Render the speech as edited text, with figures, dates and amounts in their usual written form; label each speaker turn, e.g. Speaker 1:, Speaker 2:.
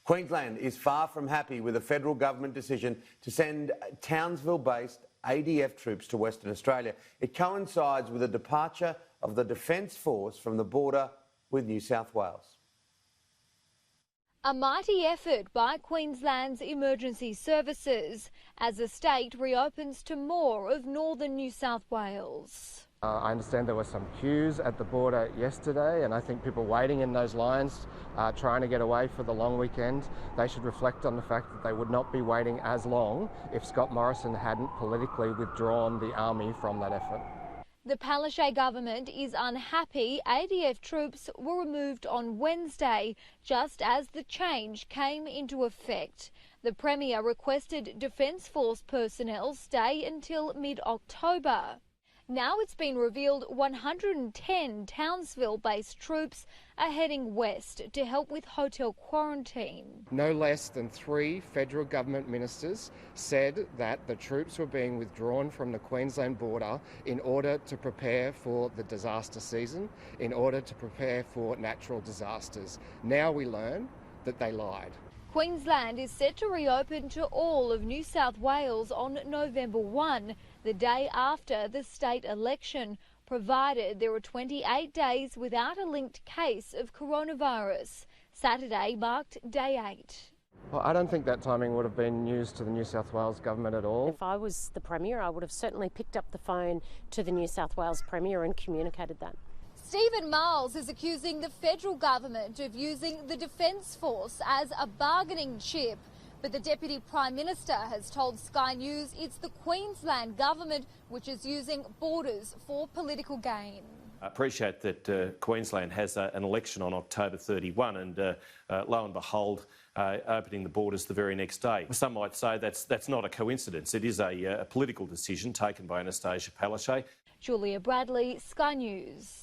Speaker 1: Queensland is far from happy with the federal government decision to send Townsville-based ADF troops to Western Australia. It coincides with the departure of the Defence Force from the border with New South Wales.
Speaker 2: A mighty effort by Queensland's emergency services as the state reopens to more of northern New South Wales.
Speaker 3: I understand there were some queues at the border yesterday, and I think people waiting in those lines trying to get away for the long weekend, they should reflect on the fact that they would not be waiting as long if Scott Morrison hadn't politically withdrawn the army from that effort.
Speaker 2: The Palaszczuk government is unhappy ADF troops were removed on Wednesday, just as the change came into effect. The Premier requested Defence Force personnel stay until mid-October. Now it's been revealed 110 Townsville-based troops are heading west to help with hotel quarantine.
Speaker 3: No less than 3 federal government ministers said that the troops were being withdrawn from the Queensland border in order to prepare for the disaster season, in order to prepare for natural disasters. Now we learn that they lied.
Speaker 2: Queensland is set to reopen to all of New South Wales on November 1, the day after the state election, provided there are 28 days without a linked case of coronavirus. Saturday marked day 8.
Speaker 3: Well, I don't think that timing would have been news to the New South Wales government at all.
Speaker 4: If I was the Premier, I would have certainly picked up the phone to the New South Wales Premier and communicated that.
Speaker 2: Stephen Miles is accusing the federal government of using the Defence Force as a bargaining chip. But the Deputy Prime Minister has told Sky News it's the Queensland government which is using borders for political gain.
Speaker 5: I appreciate that Queensland has an election on October 31 and lo and behold, opening the borders the very next day. Some might say that's not a coincidence. It is a political decision taken by Annastacia Palaszczuk.
Speaker 2: Julia Bradley, Sky News.